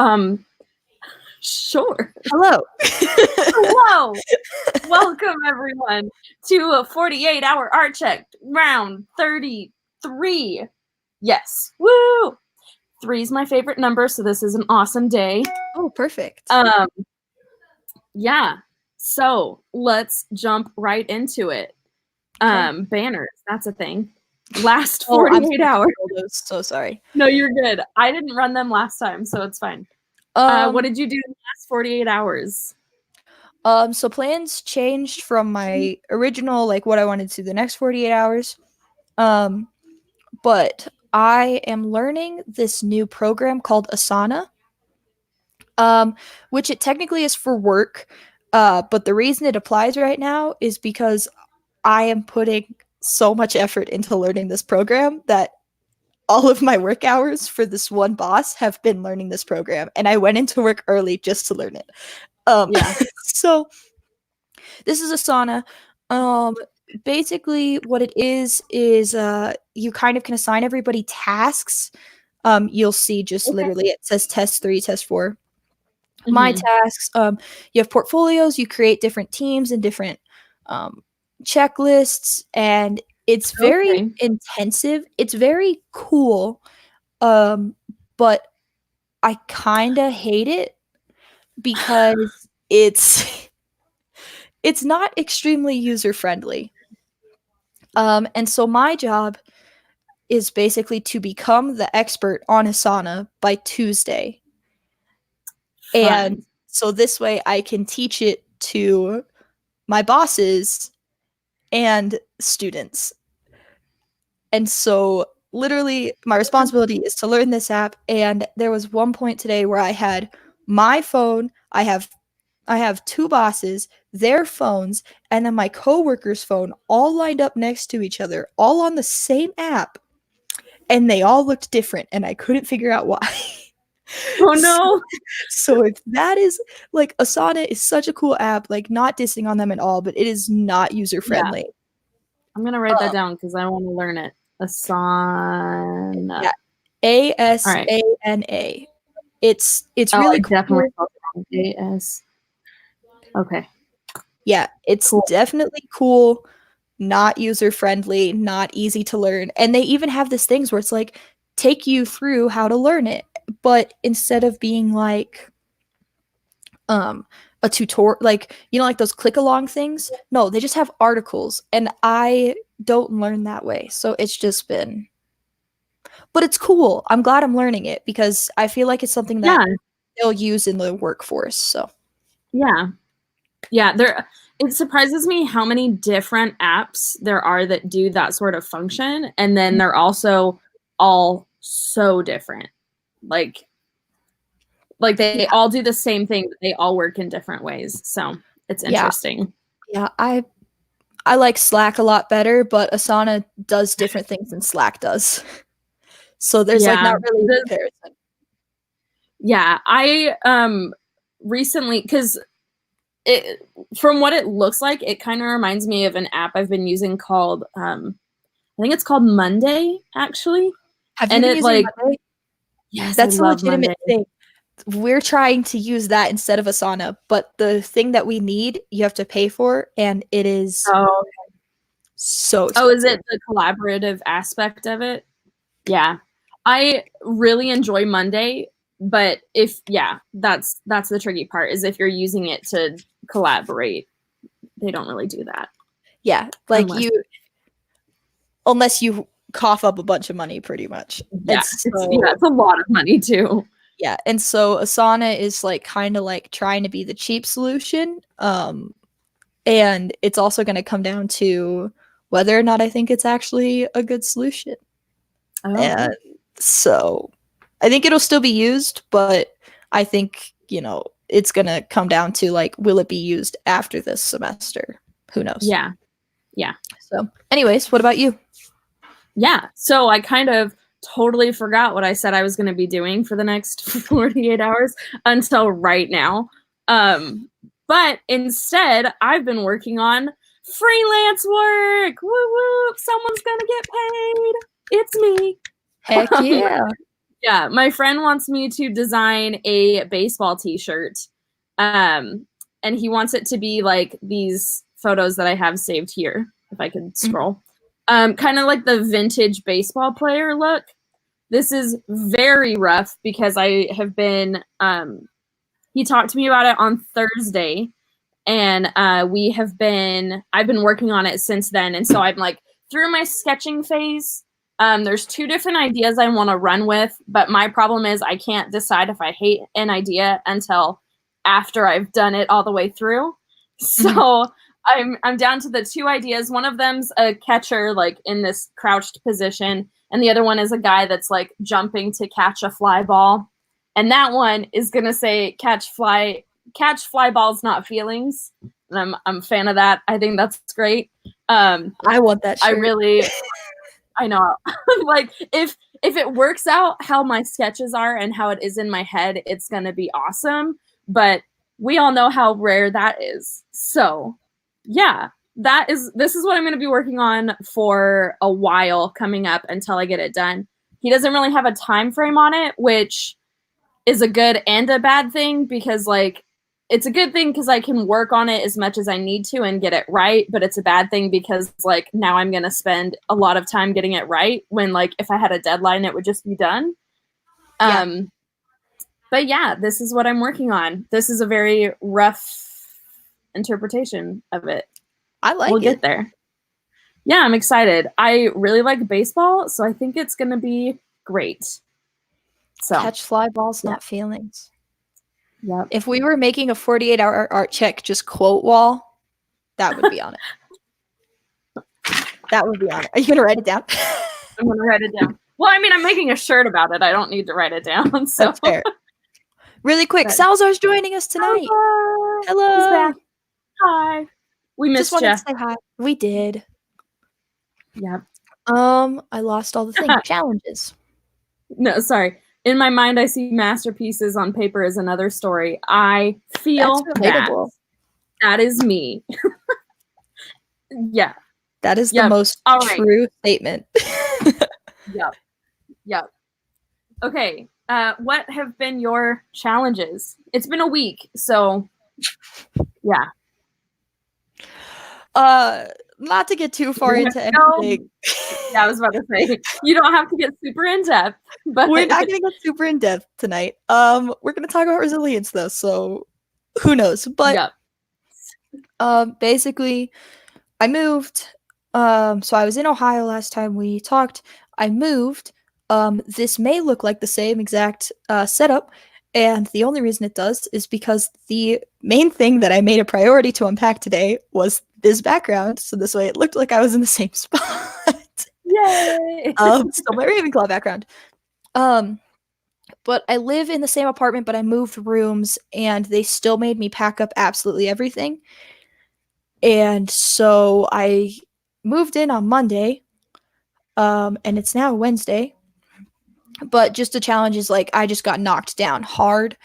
Um, sure. Hello. Hello. Welcome, everyone, to a 48-hour art check, round 33. Yes. Woo! 3 is my favorite number, so this is an awesome day. Oh, perfect. Yeah. So let's jump right into it. Okay. Banners, that's a thing. Last 48 hours. So sorry. No, you're good. I didn't run them last time, so it's fine. What did you do in the last 48 hours? So plans changed from my original, like what I wanted to the next 48 hours. But I am learning this new program called Asana. Which it technically is for work. But the reason it applies right now is because I am putting so much effort into learning this program that all of my work hours for this one boss have been learning this program, and I went into work early just to learn it. Yeah. So this is Asana. Basically what it is you kind of can assign everybody tasks. You'll see just literally it says test 3, test 4. My tasks, you have portfolios, you create different teams and different checklists, and it's very intensive. It's very cool, but I kind of hate it because it's not extremely user friendly. And so my job is basically to become the expert on Asana by Tuesday. Fun. And so this way I can teach it to my bosses and students. And so literally my responsibility is to learn this app. And there was one point today where I had my phone, I have 2 bosses, their phones, and then my coworker's phone all lined up next to each other, all on the same app. And they all looked different, and I couldn't figure out why. Oh no. So if that is like, Asana is such a cool app, like not dissing on them at all, but it is not user friendly. Yeah. I'm gonna write that down because I want to learn it. Asana. Yeah. Asana. It's really cool. Definitely AS. Okay. Yeah, it's cool. Definitely cool, not user friendly, not easy to learn. And they even have this things where it's like take you through how to learn it, but instead of being like a tutorial, like, like those click along things, no, they just have articles, and I don't learn that way. So it's just been, but it's cool. I'm glad I'm learning it because I feel like it's something that they'll use in the workforce. So yeah, it surprises me how many different apps there are that do that sort of function, and then they're also all so different. Like they all do the same thing, but they all work in different ways. So it's interesting. Yeah, I like Slack a lot better, but Asana does different things than Slack does. So there's like not really a comparison. Yeah, I recently, because from what it looks like, it kind of reminds me of an app I've been using called I think it's called Monday, actually. Have you been using Monday? Yes, that's a legitimate Monday. thing. We're trying to use that instead of Asana, but the thing that we need, you have to pay for, and it is so expensive. Oh, is it the collaborative aspect of it? Yeah. I really enjoy Monday, but that's the tricky part, is if you're using it to collaborate, they don't really do that. Yeah, like unless you cough up a bunch of money, pretty much. Yeah, it's a lot of money too. Yeah, and so Asana is like kind of like trying to be the cheap solution, and it's also going to come down to whether or not I think it's actually a good solution. And so I think it'll still be used, but I think, it's going to come down to like, will it be used after this semester? Who knows? Yeah. So anyways, what about you? Yeah, so I kind of totally forgot what I said I was going to be doing for the next 48 hours until right now. But instead, I've been working on freelance work. Woo woo! Someone's going to get paid. It's me. Heck yeah. Yeah, my friend wants me to design a baseball t-shirt. And he wants it to be like these photos that I have saved here, if I could scroll. Kind of like the vintage baseball player look. This is very rough because I have been he talked to me about it on Thursday, and I've been working on it since then. And so I'm like through my sketching phase. There's 2 different ideas I want to run with, but my problem is I can't decide if I hate an idea until after I've done it all the way through. So I'm down to the 2 ideas. One of them's a catcher like in this crouched position, and the other one is a guy that's like jumping to catch a fly ball. And that one is gonna say catch fly balls, not feelings. And I'm a fan of that. I think that's great. I want that shirt. I know. Like if it works out how my sketches are and how it is in my head, it's gonna be awesome. But we all know how rare that is. So yeah, this is what I'm gonna be working on for a while coming up until I get it done. He doesn't really have a time frame on it, which is a good and a bad thing, because like it's a good thing because I can work on it as much as I need to and get it right, but it's a bad thing because like now I'm going to spend a lot of time getting it right when like if I had a deadline it would just be done. Yeah. But yeah, this is what I'm working on. This is a very rough interpretation of it. I like We'll get there. Yeah, I'm excited. I really like baseball, so I think it's going to be great. So catch fly balls, not feelings. Yep. If we were making a 48-hour art check just quote wall, that would be on it. That would be on it. Are you going to write it down? I'm going to write it down. Well, I mean, I'm making a shirt about it. I don't need to write it down. So. That's fair. Really quick, Salzar's joining us tonight. Hello. He's back. Hi. We missed you. Just wanted to say hi. We did. Yep. I lost all the things. Challenges. No, sorry. In my mind, I see masterpieces on paper is another story. I feel that is me. Yeah. That is the most true statement. Yep. Okay. What have been your challenges? It's been a week, so yeah. Not to get too far into anything. Yeah, I was about to say you don't have to get super in depth, but we're not gonna get super in depth tonight. We're gonna talk about resilience though, so who knows? But basically, I moved. So I was in Ohio last time we talked. I moved. This may look like the same exact setup, and the only reason it does is because the main thing that I made a priority to unpack today was this background, so this way it looked like I was in the same spot. Yay! So my Ravenclaw background. But I live in the same apartment, but I moved rooms, and they still made me pack up absolutely everything. And so I moved in on Monday, and it's now Wednesday. But just the challenge is like I just got knocked down hard.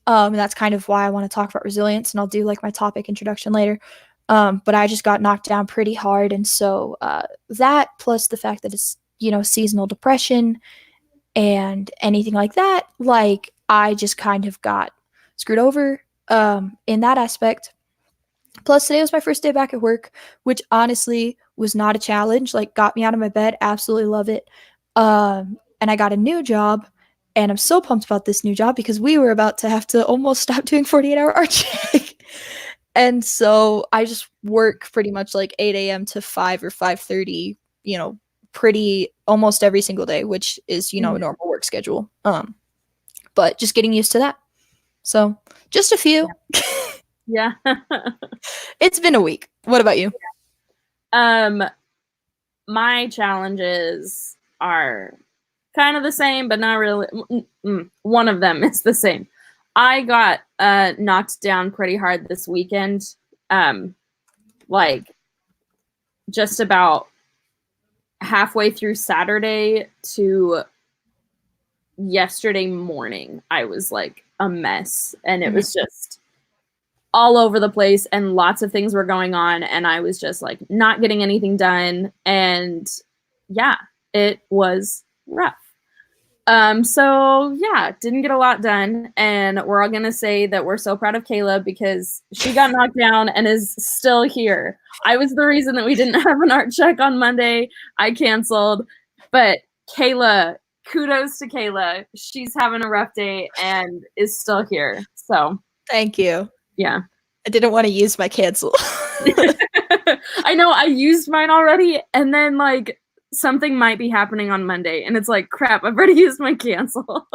And that's kind of why I want to talk about resilience, and I'll do like my topic introduction later. But I just got knocked down pretty hard, and so that plus the fact that it's seasonal depression and anything like that, like I just kind of got screwed over in that aspect. Plus today was my first day back at work, which honestly was not a challenge. Like got me out of my bed, absolutely love it. And I got a new job, and I'm so pumped about this new job because we were about to have to almost stop doing 48-hour art check. And so I just work pretty much like 8 a.m. to 5 or 5:30, pretty almost every single day, which is, a normal work schedule. But just getting used to that. So just a few. Yeah. It's been a week. What about you? My challenges are kind of the same, but not really. One of them is the same. I got knocked down pretty hard this weekend. Like just about halfway through Saturday to yesterday morning, I was like a mess, and it was just all over the place, and lots of things were going on, and I was just like not getting anything done, and yeah, it was rough. So yeah, didn't get a lot done, and we're all gonna say that we're so proud of Kayla because she got knocked down and is still here. I was the reason that we didn't have an art check on Monday. I canceled, but Kayla, kudos to Kayla. She's having a rough day and is still here. So Thank you. yeah. I didn't want to use my cancel. I know I used mine already, and then like something might be happening on Monday, and it's like, crap, I've already used my cancel.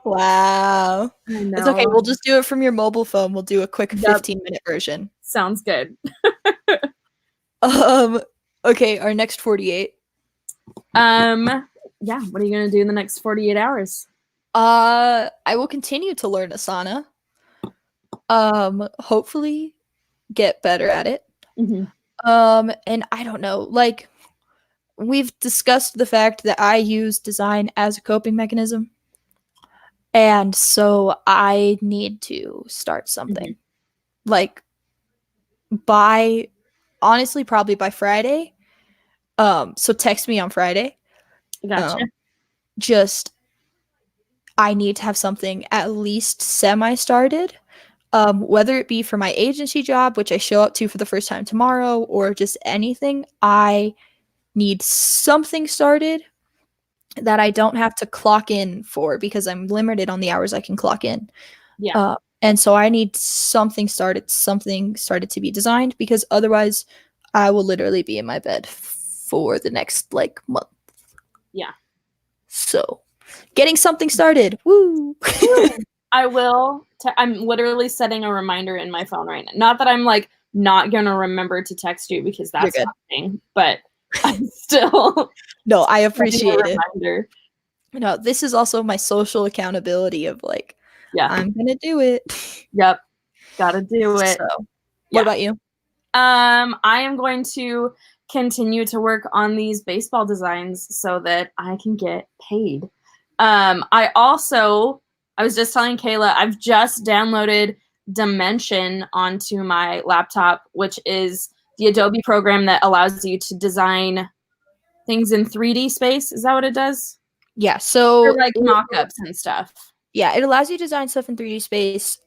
Wow. I know. It's okay. We'll just do it from your mobile phone. We'll do a quick Yep. 15-minute version. Sounds good. Okay, our next 48. Yeah, what are you gonna do in the next 48 hours? I will continue to learn Asana. Hopefully get better at it. Mm-hmm. And I don't know, like we've discussed the fact that I use design as a coping mechanism. And so I need to start something. Like honestly, probably by Friday. So text me on Friday. Gotcha. I need to have something at least semi-started. Whether it be for my agency job, which I show up to for the first time tomorrow, or just anything, I need something started that I don't have to clock in for because I'm limited on the hours I can clock in. Yeah. And so I need something started to be designed because otherwise I will literally be in my bed for the next like month. Yeah. So getting something started. Woo! I will. I'm literally setting a reminder in my phone right now. Not that I'm like not gonna remember to text you because that's happening, but I'm still. No, I appreciate it. Reminder. No, this is also my social accountability of like, yeah, I'm gonna do it. Yep, gotta do it. So, what about you? I am going to continue to work on these baseball designs so that I can get paid. I was just telling Kayla, I've just downloaded Dimension onto my laptop, which is the Adobe program that allows you to design things in 3D space. Is that what it does? Yeah, so or like mock-ups and stuff. Yeah, it allows you to design stuff in 3D space.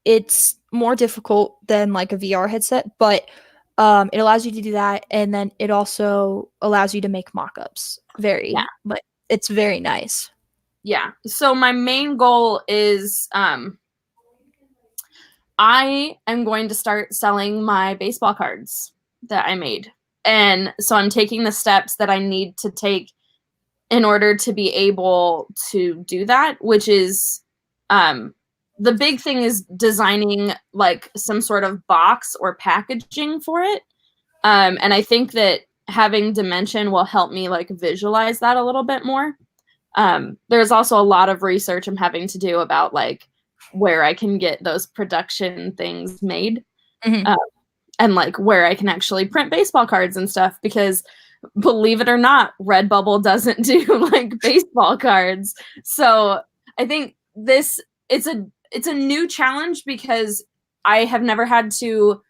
It's more difficult than like a VR headset, but it allows you to do that, and then it also allows you to make mock-ups. But it's very nice. Yeah. So my main goal is I am going to start selling my baseball cards that I made. And so I'm taking the steps that I need to take in order to be able to do that, which is the big thing is designing like some sort of box or packaging for it. And I think that having Dimension will help me like visualize that a little bit more. There's also a lot of research I'm having to do about like where I can get those production things made. Mm-hmm. And like where I can actually print baseball cards and stuff, because believe it or not, Redbubble doesn't do like baseball cards. So I think it's a new challenge because I have never had to,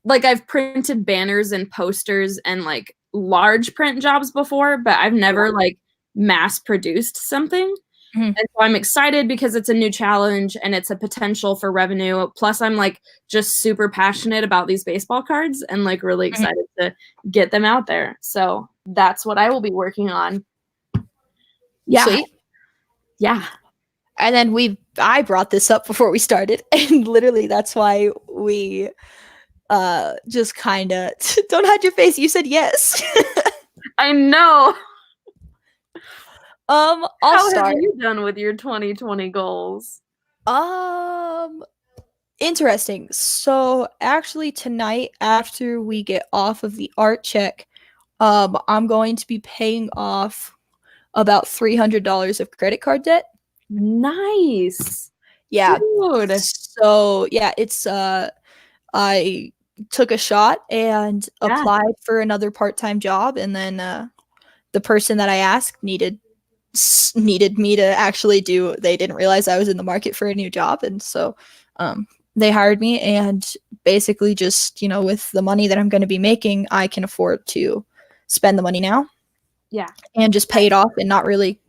like, I've printed banners and posters and like large print jobs before, but I've never like mass produced something. Mm-hmm. And so I'm excited because it's a new challenge and it's a potential for revenue. Plus I'm like just super passionate about these baseball cards and like really excited to get them out there. So that's what I will be working on. Yeah. Sweet. Yeah. And then I brought this up before we started, and literally that's why we just kind of don't hide your face. You said yes. I know. How have you done with your 2020 goals? Interesting. So actually tonight, after we get off of the art check, I'm going to be paying off about $300 of credit card debt. Nice. Yeah. Dude. So yeah, it's I took a shot and applied for another part-time job, and then the person that I asked needed me to actually they didn't realize I was in the market for a new job, and so they hired me, and basically just, with the money that I'm going to be making, I can afford to spend the money now. Yeah. and just pay it off and not really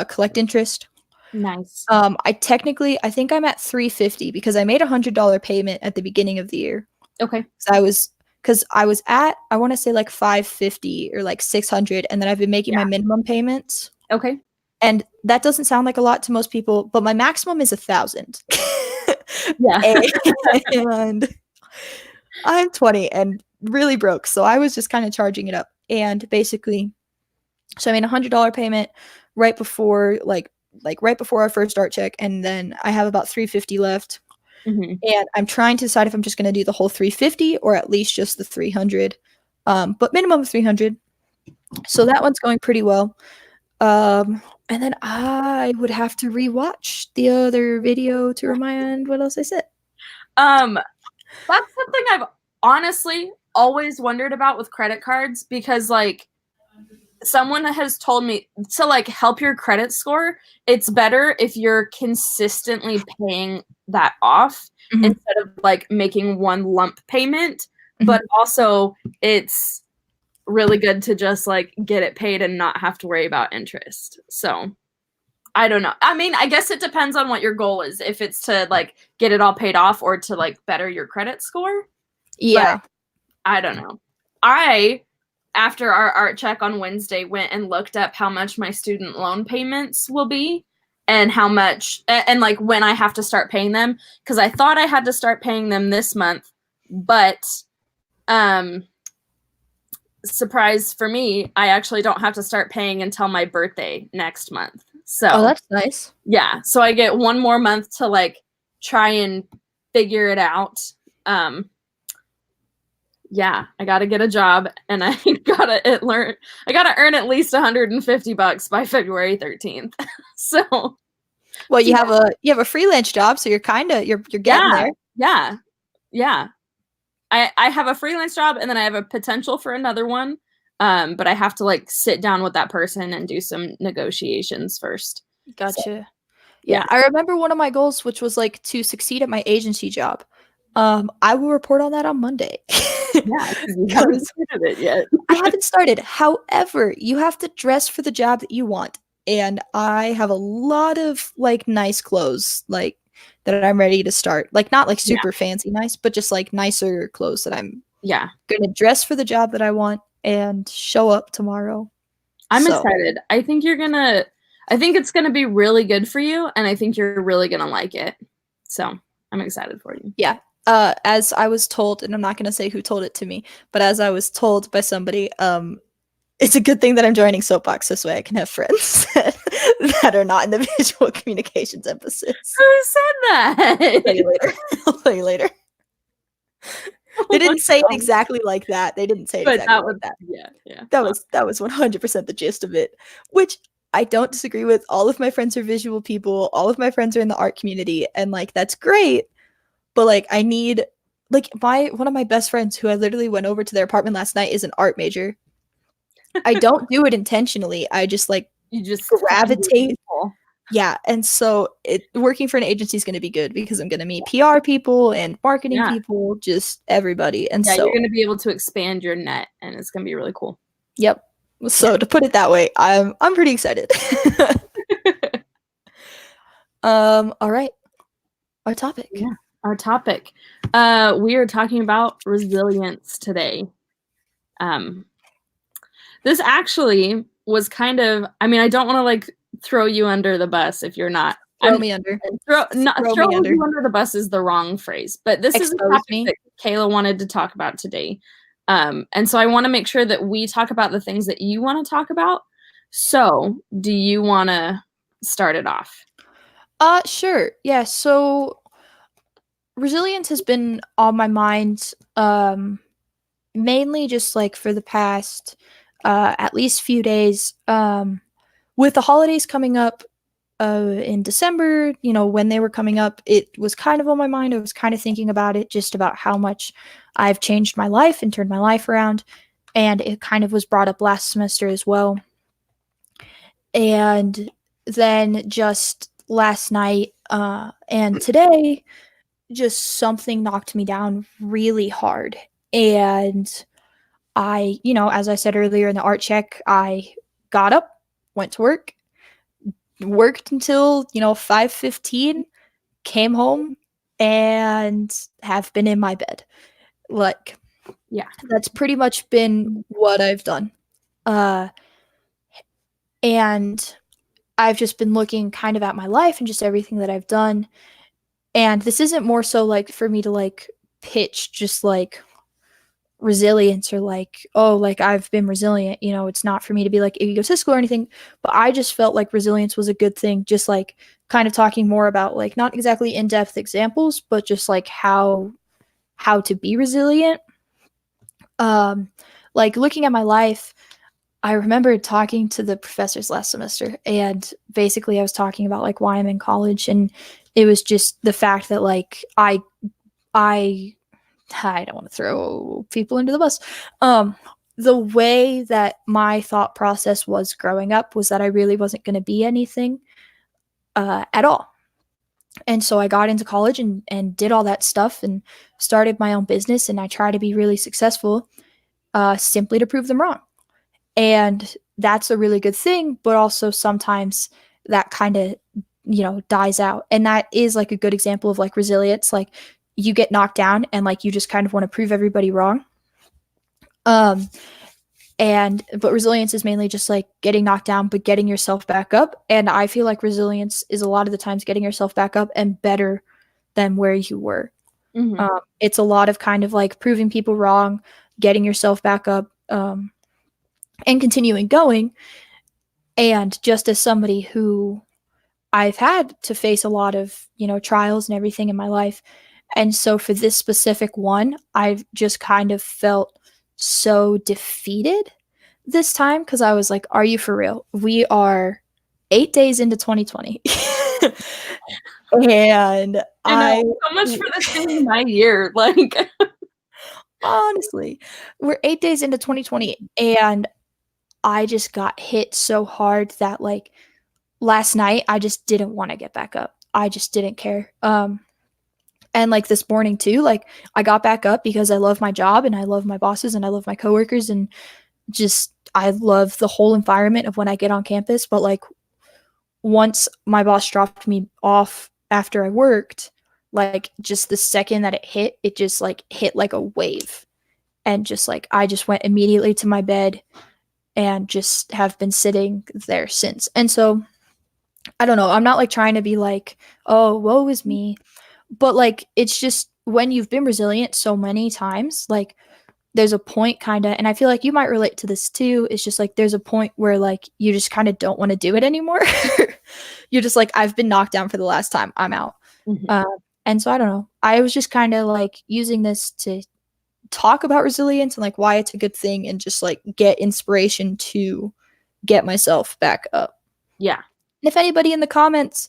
collect interest. Nice. I think I'm at 350 because I made $100 payment at the beginning of the year. Okay. Because I was at, I want to say like 550 or like 600, and then I've been making my minimum payments. Okay. And that doesn't sound like a lot to most people, but my maximum is 1,000. Yeah. And I'm 20 and really broke, so I was just kind of charging it up. And basically, so I made $100 payment right before right before our first art check, and then I have about 350 left. Mm-hmm. And I'm trying to decide if I'm just going to do the whole 350 or at least just the 300, but minimum of 300. So that one's going pretty well. And then I would have to rewatch the other video to remind what else I said. That's something I've honestly always wondered about with credit cards, because like someone has told me to like help your credit score, it's better if you're consistently paying that off instead of like making one lump payment. But also it's really good to just like get it paid and not have to worry about interest. So I don't know. I mean, I guess it depends on what your goal is. If it's to like get it all paid off or to like better your credit score. Yeah. But I don't know. After our art check on Wednesday, went and looked up how much my student loan payments will be and how much, and like when I have to start paying them. Because I thought I had to start paying them this month, but surprise for me, I actually don't have to start paying until my birthday next month. So that's nice. Yeah, so I get one more month to like try and figure it out. Yeah, I got to get a job, and I gotta earn at least $150 by February 13th. So, well, you have a freelance job, so you're getting there. Yeah. I have a freelance job, and then I have a potential for another one. But I have to like sit down with that person and do some negotiations first. Gotcha. So, yeah, I remember one of my goals, which was like to succeed at my agency job. I will report on that on Monday. Yeah, you haven't started it yet. I haven't started. However, you have to dress for the job that you want. And I have a lot of like nice clothes like that I'm ready to start. Like not like super fancy nice, but just like nicer clothes that I'm gonna dress for the job that I want and show up tomorrow. I'm excited. I think it's gonna be really good for you, and I think you're really gonna like it. So I'm excited for you. Yeah. As I was told, and I'm not gonna say who told it to me, but as I was told by somebody, it's a good thing that I'm joining Soapbox, this way I can have friends that are not in the visual communications emphasis. Who said that? I'll tell you later. They didn't say it exactly like that. They didn't say it exactly like that. Yeah. That was 100% the gist of it, which I don't disagree with. All of my friends are visual people. All of my friends are in the art community, and like that's great. But like I need like one of my best friends who I literally went over to their apartment last night is an art major. I don't do it intentionally. I just like you just gravitate. Yeah, and so working for an agency is going to be good because I'm going to meet PR people and marketing people, just everybody. And so you're going to be able to expand your net, and it's going to be really cool. Yep. So to put it that way, I'm pretty excited. All right. Our topic. Yeah. Our topic. We are talking about resilience today. This actually was kind of, I mean, I don't want to like throw you under the bus if you're not. Throw me under. Throw you under the bus is the wrong phrase, but this is a topic that Kayla wanted to talk about today. And so I want to make sure that we talk about the things that you want to talk about. So do you want to start it off? Sure. Yeah. So resilience has been on my mind, mainly just like for the past, at least few days, with the holidays coming up, in December, you know, when they were coming up, it was kind of on my mind. I was kind of thinking about it, just about how much I've changed my life and turned my life around. And it kind of was brought up last semester as well. And then just last night, and today, just something knocked me down really hard. And I, you know, as I said earlier in the art check, I got up, went to work, worked until 5:15, came home, and have been in my bed. Like, Yeah. that's pretty much been what I've done. And I've just been looking kind of at my life and just everything that I've done. And this isn't more so like for me to like pitch just like resilience or like, oh, like I've been resilient. It's not for me to be like egotistical or anything, but I just felt like resilience was a good thing. Just like kind of talking more about like not exactly in-depth examples, but just like how to be resilient. Like looking at my life, I remember talking to the professors last semester, and basically I was talking about like why I'm in college, and it was just the fact that like I don't want to throw people under the bus. The way that my thought process was growing up was that I really wasn't going to be anything at all. And so I got into college and did all that stuff and started my own business, and I try to be really successful simply to prove them wrong. And that's a really good thing, but also sometimes that kind of, dies out. And that is like a good example of like resilience. Like you get knocked down and like you just kind of want to prove everybody wrong. But resilience is mainly just like getting knocked down, but getting yourself back up. And I feel like resilience is a lot of the times getting yourself back up and better than where you were. Mm-hmm. It's a lot of kind of like proving people wrong, getting yourself back up, and continuing going. And just as somebody who I've had to face a lot of, trials and everything in my life. And so for this specific one, I've just kind of felt so defeated this time because I was like, are you for real? We are 8 days into 2020. And I know, so much for this being my year. Like, honestly, we're 8 days into 2020, and I just got hit so hard that like last night I just didn't want to get back up. I just didn't care. And like this morning too, like I got back up because I love my job and I love my bosses and I love my coworkers, and just I love the whole environment of when I get on campus. But like once my boss dropped me off after I worked, like just the second that it just like hit like a wave. And just like I just went immediately to my bed and just have been sitting there since. And so I don't know, I'm not like trying to be like, oh, woe is me. But like it's just when you've been resilient so many times, like there's a point kind of, and I feel like you might relate to this too. It's just like there's a point where like you just kind of don't want to do it anymore. You're just like, I've been knocked down for the last time. I'm out. mm-hmm. And so I don't know. I was just kind of like using this to talk about resilience and like why it's a good thing, and just like get inspiration to get myself back up. Yeah. And if anybody in the comments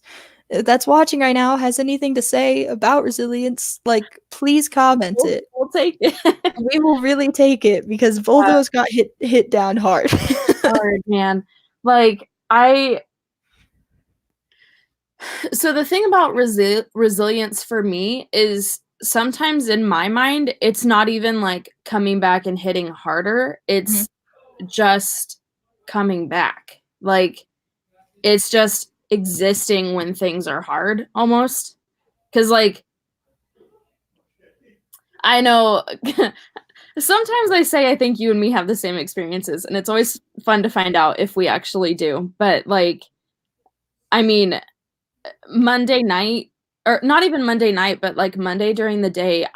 that's watching right now has anything to say about resilience, like please comment it. We'll take it. We will really take it because both of us got hit down hard. Hard, man. Like so the thing about resilience for me is sometimes in my mind, it's not even like coming back and hitting harder. It's just coming back. Like it's just existing when things are hard almost. Cause like, I know sometimes I say I think you and me have the same experiences, and it's always fun to find out if we actually do. But like, I mean, Monday night, or not even Monday night, but like Monday during the day,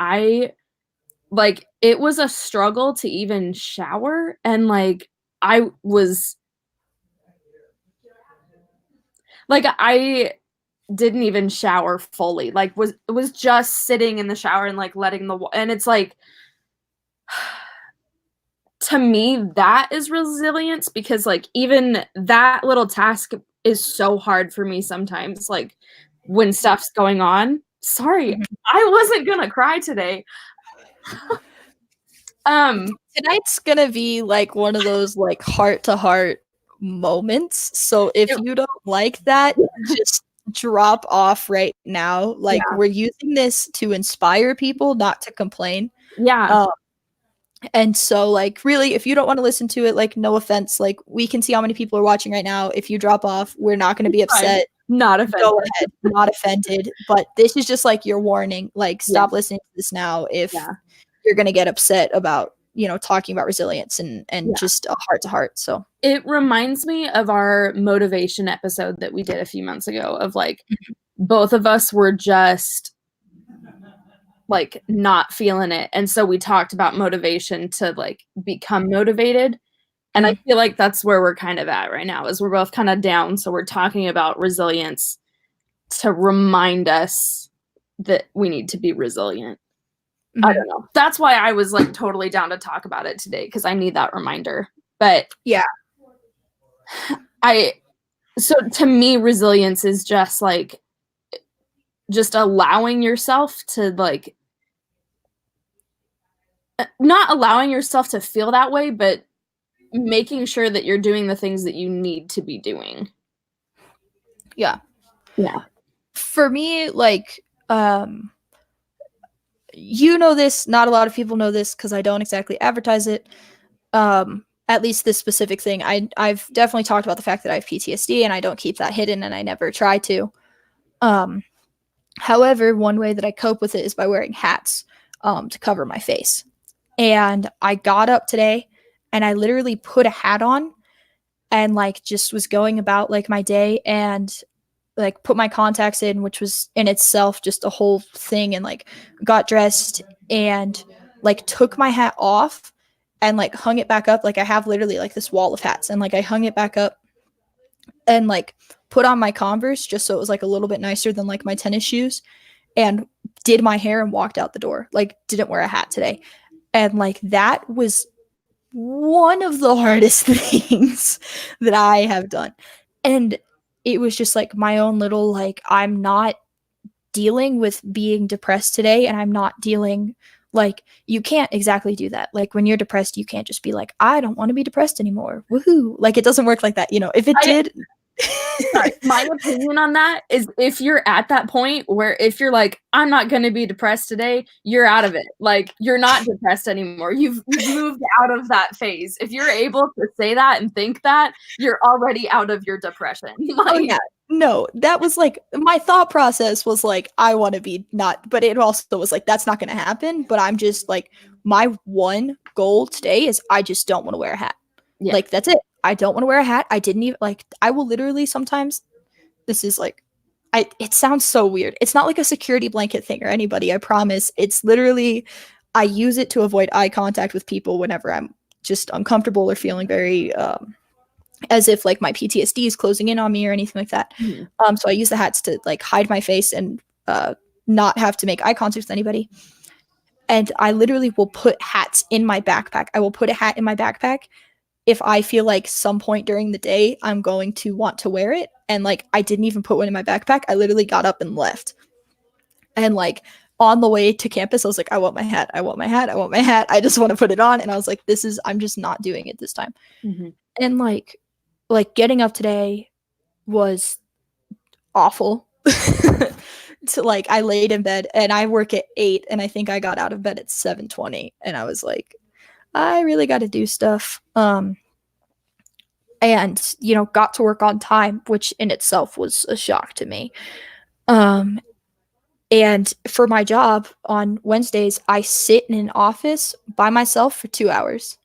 like it was a struggle to even shower, and like I was like I didn't even shower fully. Like was just sitting in the shower and like letting and it's like to me that is resilience, because like even that little task is so hard for me sometimes, like when stuff's going on. Sorry, I wasn't gonna cry today. Tonight's gonna be like one of those like heart to heart moments. So if you don't like that, just drop off right now. Like we're using this to inspire people, not to complain. Yeah. And so, like, really, if you don't want to listen to it, like, no offense, like, we can see how many people are watching right now. If you drop off, we're not going to be upset. Not offended. Go ahead, not offended. But this is just like your warning. Like, stop Yeah. listening to this now if Yeah. you're going to get upset about, you know, talking about resilience and Yeah. just a heart to heart. So it reminds me of our motivation episode that we did a few months ago of like both of us were just like not feeling it. And so we talked about motivation to like become motivated. And I feel like that's where we're kind of at right now is we're both kind of down. So we're talking about resilience to remind us that we need to be resilient. I don't know. That's why I was like totally down to talk about it today because I need that reminder. But yeah, so to me, resilience is just like just allowing yourself to like not allowing yourself to feel that way, but making sure that you're doing the things that you need to be doing. Yeah. Yeah. For me, like, you know this, not a lot of people know this because I don't exactly advertise it. At least this specific thing. I've definitely talked about the fact that I have PTSD and I don't keep that hidden and I never try to. However, one way that I cope with it is by wearing hats to cover my face. And I got up today and I literally put a hat on and like just was going about like my day and like put my contacts in, which was in itself just a whole thing, and like got dressed and like took my hat off and like hung it back up. Like I have literally like this wall of hats and like I hung it back up and like put on my Converse just so it was like a little bit nicer than like my tennis shoes and did my hair and walked out the door. Like didn't wear a hat today. And like that was one of the hardest things that I have done. And it was just like my own little, like, I'm not dealing with being depressed today. And I'm not dealing, like, you can't exactly do that. Like, when you're depressed, you can't just be like, I don't want to be depressed anymore. Woohoo. Like, it doesn't work like that. You know, if it did. Sorry, my opinion on that is if you're at that point where if you're like, I'm not going to be depressed today, you're out of it. Like, you're not depressed anymore. You've moved out of that phase. If you're able to say that and think that, you're already out of your depression. Like, Oh, yeah. No, that was like my thought process was like, I want to be not, but it also was like, that's not going to happen. But I'm just like, my one goal today is I just don't want to wear a hat. Yeah. Like, that's it. I don't want to wear a hat. I didn't even like, I will literally sometimes, this is like, it sounds so weird. It's not like a security blanket thing or anybody, I promise. It's literally, I use it to avoid eye contact with people whenever I'm just uncomfortable or feeling very, as if like my PTSD is closing in on me or anything like that. Mm-hmm. So I use the hats to like hide my face and not have to make eye contact with anybody. And I literally will put hats in my backpack. I will put a hat in my backpack if I feel like some point during the day I'm going to want to wear it. And like I didn't even put one in my backpack. I literally got up and left. And like on the way to campus, I was like, I want my hat. I want my hat. I want my hat. I just want to put it on. And I was like, I'm just not doing it this time. Mm-hmm. And like getting up today was awful. To like I laid in bed and I work at 8 and I think I got out of bed at 7:20 and I was like, I really got to do stuff. And you know, got to work on time, which in itself was a shock to me. And for my job on Wednesdays, I sit in an office by myself for 2 hours.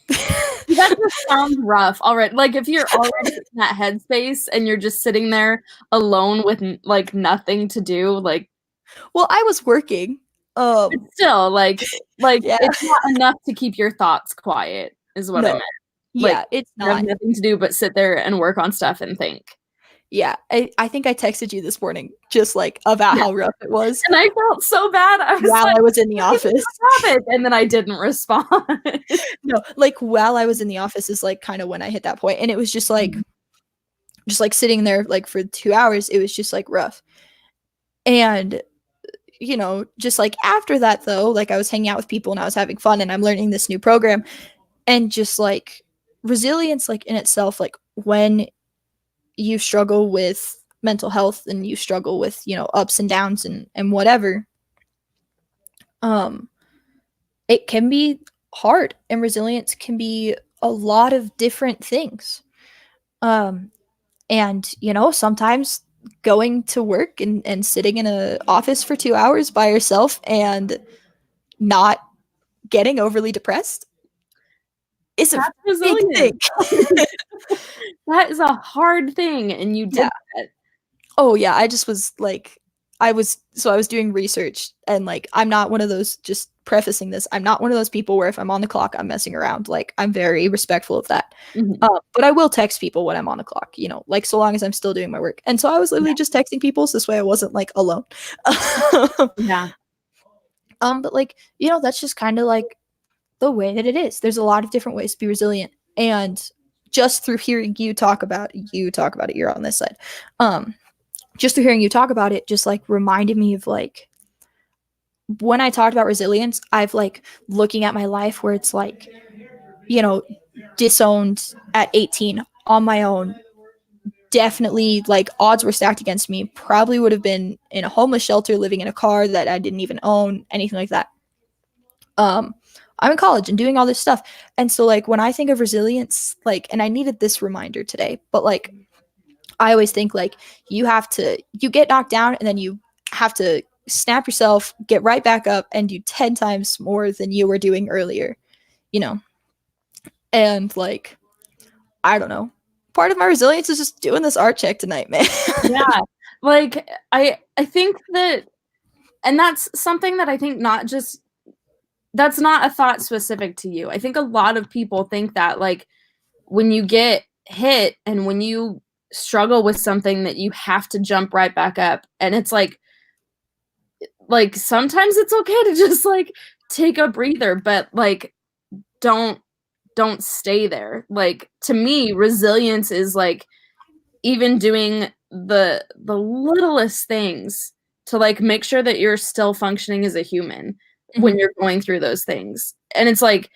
That just sounds rough. All right. Like if you're already in that headspace and you're just sitting there alone with like nothing to do, like. Well, I was working. Still, like yeah. It's not enough to keep your thoughts quiet, is what I meant. Like, Yeah, it's you have not. nothing to do but sit there and work on stuff and think. Yeah, I think I texted you this morning just like about how rough it was. And I felt so bad. I was while like, I was in the office. And then I didn't respond. No, like while I was in the office is like kind of when I hit that point. And it was just like sitting there like for 2 hours, it was just like rough. And you know, just like after that though, like I was hanging out with people and I was having fun and I'm learning this new program. And just like resilience, like in itself, like when you struggle with mental health and you struggle with, you know, ups and downs and whatever, it can be hard, and resilience can be a lot of different things. And sometimes going to work and sitting in an office for 2 hours by yourself and not getting overly depressed is a That's big thing. resilient. That is a hard thing, and you Yeah. did that. Oh yeah, I just was like, I was doing research, and like, I'm not one of those, just prefacing this, I'm not one of those people where if I'm on the clock, I'm messing around. Like, I'm very respectful of that. Mhm. But I will text people when I'm on the clock, like, so long as I'm still doing my work. And so I was literally just texting people, so this way I wasn't like alone. Yeah. But like, that's just kind of like the way that it is. There's a lot of different ways to be resilient. And just through hearing you talk about it, you're on this side. Just through hearing you talk about it, just like reminded me of like when I talked about resilience, I've like looking at my life where it's like, disowned at 18 on my own. Definitely, like, odds were stacked against me. Probably would have been in a homeless shelter, living in a car that I didn't even own, anything like that. I'm in college and doing all this stuff. And so like when I think of resilience, like, and I needed this reminder today, but like I always think like you get knocked down and then you have to snap yourself, get right back up and do 10 times more than you were doing earlier, you know. And like, I don't know. Part of my resilience is just doing this art check tonight, man. Yeah. Like I think that, and that's something that I think that's not a thought specific to you. I think a lot of people think that like when you get hit and when you struggle with something that you have to jump right back up, and it's like sometimes it's okay to just like take a breather, but like don't stay there. Like to me, resilience is like even doing the littlest things to like make sure that you're still functioning as a human when you're going through those things. And it's like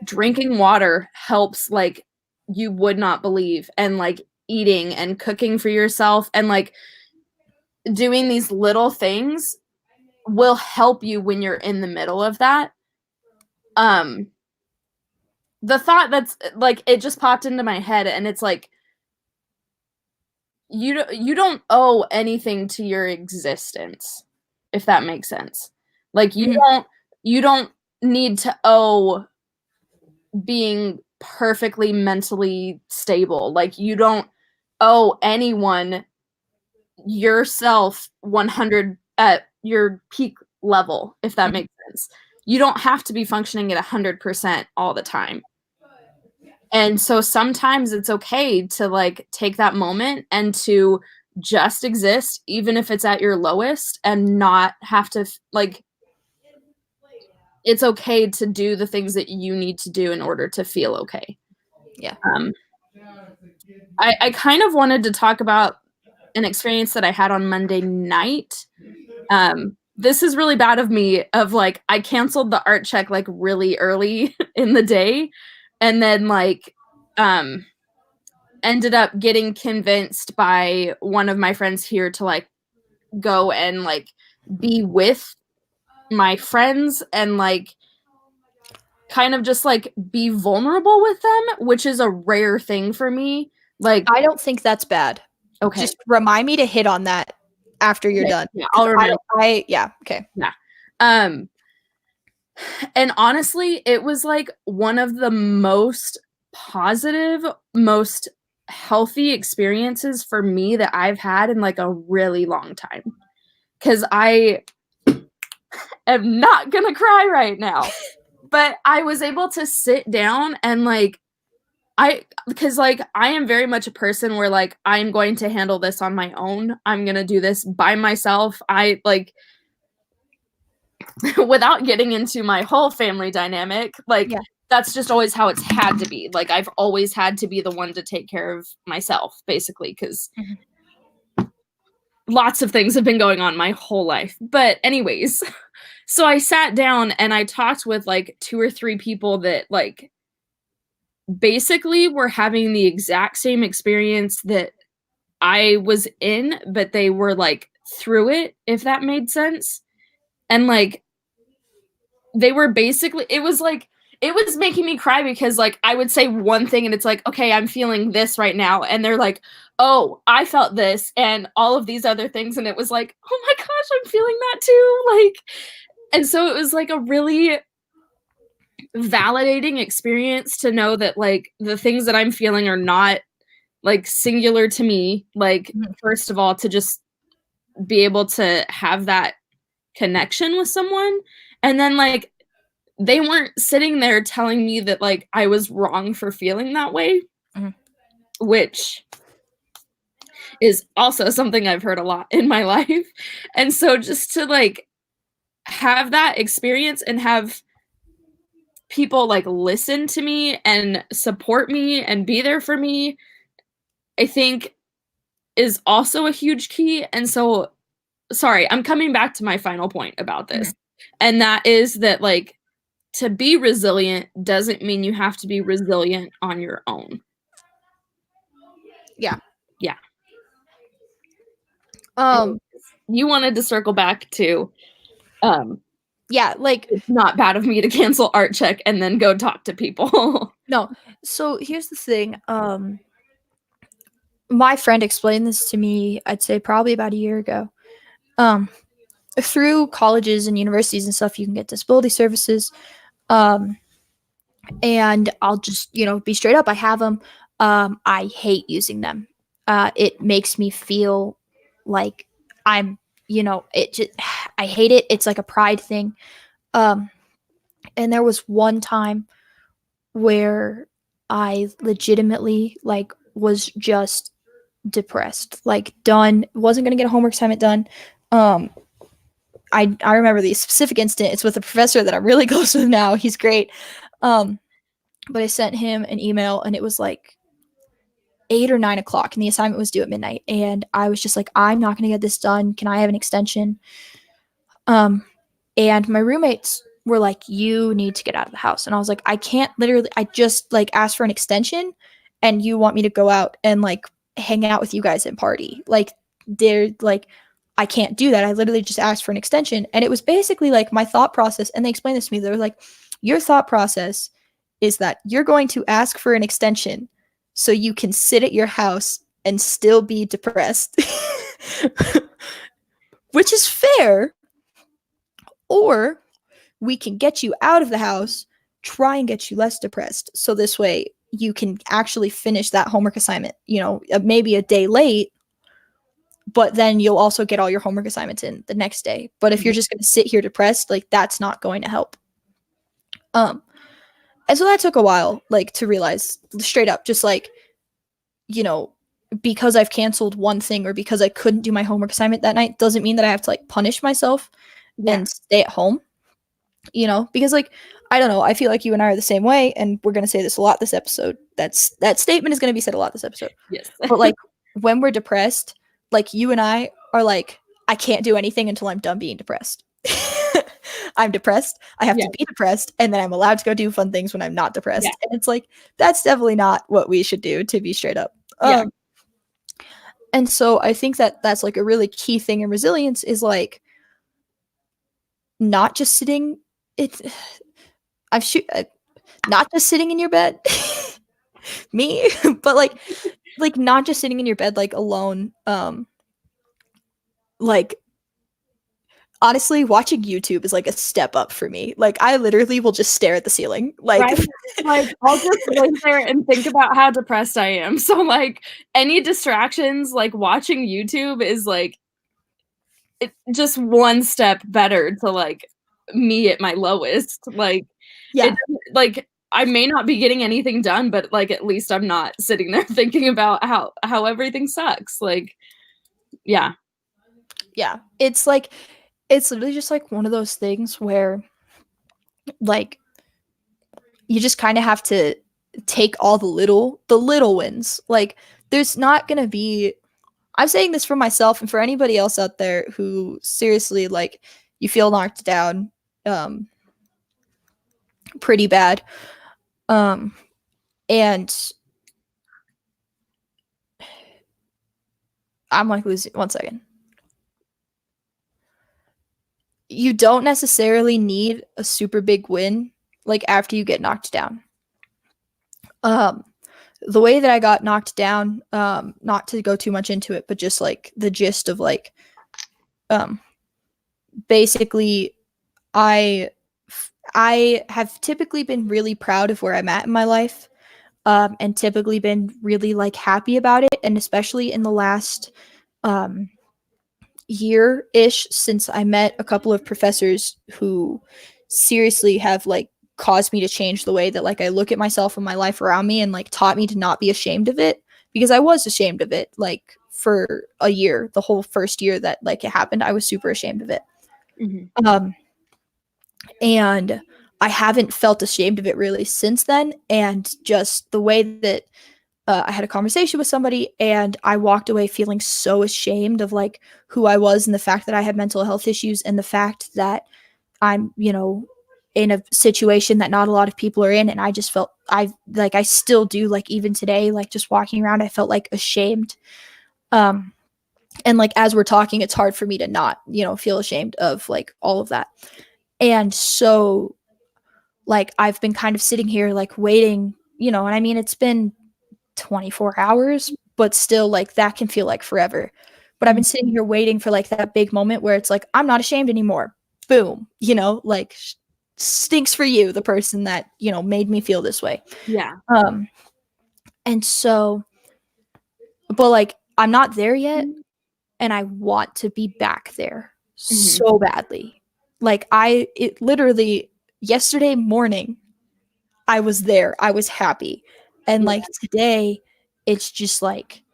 drinking water helps like you would not believe, and like eating and cooking for yourself and like doing these little things will help you when you're in the middle of that. The thought that's like it just popped into my head, and it's like you don't owe anything to your existence, if that makes sense. Like you don't need to owe being perfectly mentally stable. Like you don't owe anyone yourself 100 at your peak level, if that makes sense. You don't have to be functioning at 100% all the time. And so sometimes it's okay to like take that moment and to just exist, even if it's at your lowest, and not have to like, it's okay to do the things that you need to do in order to feel okay. Yeah. I kind of wanted to talk about an experience that I had on Monday night. This is really bad of me, of like I canceled the art check like really early in the day, and then like ended up getting convinced by one of my friends here to like go and like be with my friends and like kind of just like be vulnerable with them, which is a rare thing for me. Like, I don't think that's bad. okay. Just remind me to hit on that after you're done. Yeah, I'll remember. Yeah, okay. Yeah. And honestly, it was like one of the most positive, most healthy experiences for me that I've had in like a really long time. Cause I am not gonna cry right now. But I was able to sit down and like because like I am very much a person where like I'm going to handle this on my own. I'm gonna do this by myself. I like without getting into my whole family dynamic, like that's just always how it's had to be. Like I've always had to be the one to take care of myself, basically, because lots of things have been going on my whole life. But anyways, so I sat down and I talked with like 2 or 3 people that like basically were having the exact same experience that I was in, but they were like through it, if that made sense. And like they were basically, it was like, it was making me cry because like I would say one thing and it's like, okay, I'm feeling this right now. And they're like, oh, I felt this and all of these other things. And it was like, oh my gosh, I'm feeling that too. Like, and so it was like a really validating experience to know that like the things that I'm feeling are not like singular to me. Like, first of all, to just be able to have that connection with someone. And then like they weren't sitting there telling me that like I was wrong for feeling that way, which is also something I've heard a lot in my life. And so just to like have that experience and have people like listen to me and support me and be there for me, I think is also a huge key. And so, sorry, I'm coming back to my final point about this. And that is that like to be resilient doesn't mean you have to be resilient on your own. Yeah. Yeah. Um, you wanted to circle back to yeah, like it's not bad of me to cancel art check and then go talk to people. no. So here's the thing. My friend explained this to me, I'd say probably about a year ago. Through colleges and universities and stuff, you can get disability services. And I'll just, be straight up. I have them. I hate using them. It makes me feel like I'm, it just, I hate it. It's like a pride thing. And there was one time where I legitimately like was just depressed, like done, wasn't going to get a homework assignment done. I remember the specific instant. It's with a professor that I'm really close with now. He's great. But I sent him an email and it was like 8 or 9 o'clock and the assignment was due at midnight. And I was just like, I'm not going to get this done. Can I have an extension? And my roommates were like, you need to get out of the house. And I was like, I can't literally, I just like asked for an extension and you want me to go out and like hang out with you guys and party. Like, they're like, I can't do that. I literally just asked for an extension. And it was basically like my thought process. And they explained this to me. They were like, your thought process is that you're going to ask for an extension so you can sit at your house and still be depressed, which is fair. Or we can get you out of the house, try and get you less depressed. So this way you can actually finish that homework assignment, maybe a day late, but then you'll also get all your homework assignments in the next day. But if you're just going to sit here depressed, like that's not going to help. And so that took a while, like to realize straight up, just like, because I've canceled one thing or because I couldn't do my homework assignment that night doesn't mean that I have to like punish myself and stay at home, because like, I don't know. I feel like you and I are the same way. And we're going to say this a lot this episode. That statement is going to be said a lot this episode. Yes. But like when we're depressed, like you and I are like, I can't do anything until I'm done being depressed. I'm depressed. I have to be depressed. And then I'm allowed to go do fun things when I'm not depressed. Yeah. And it's like, that's definitely not what we should do, to be straight up. And so I think that that's like a really key thing in resilience is like not just sitting. Not just sitting in your bed, me, but like not just sitting in your bed, like alone. Like honestly, watching YouTube is like a step up for me. Like I literally will just stare at the ceiling. Like, right? Like I'll just lay there and think about how depressed I am. So like any distractions, like watching YouTube is like just one step better to like me at my lowest. Like like I may not be getting anything done, but like at least I'm not sitting there thinking about how everything sucks. Like yeah. It's like it's literally just like one of those things where like you just kind of have to take all the little wins. Like there's not going to be, I'm saying this for myself and for anybody else out there who seriously like you feel knocked down pretty bad. And I'm like losing 1 second. you don't necessarily need a super big win like after you get knocked down. The way that I got knocked down, not to go too much into it, but just like the gist of like, basically, I have typically been really proud of where I'm at in my life, and typically been really like happy about it, and especially in the last year-ish since I met a couple of professors who seriously have like caused me to change the way that like I look at myself and my life around me, and like taught me to not be ashamed of it, because I was ashamed of it like for a year. The whole first year that like it happened, I was super ashamed of it. And I haven't felt ashamed of it really since then. And just the way that I had a conversation with somebody, and I walked away feeling so ashamed of like who I was, and the fact that I had mental health issues, and the fact that I'm, in a situation that not a lot of people are in. And I just felt, I still do, like even today, like just walking around, I felt like ashamed. And like as we're talking, it's hard for me to not, feel ashamed of like all of that. And so like I've been kind of sitting here like waiting, and I mean it's been 24 hours, but still like that can feel like forever. But I've been sitting here waiting for like that big moment where it's like I'm not ashamed anymore. Boom, like stinks for you, the person that, made me feel this way. Yeah. And so, but like I'm not there yet, and I want to be back there so badly. Like it literally yesterday morning I was there. I was happy. And like today it's just like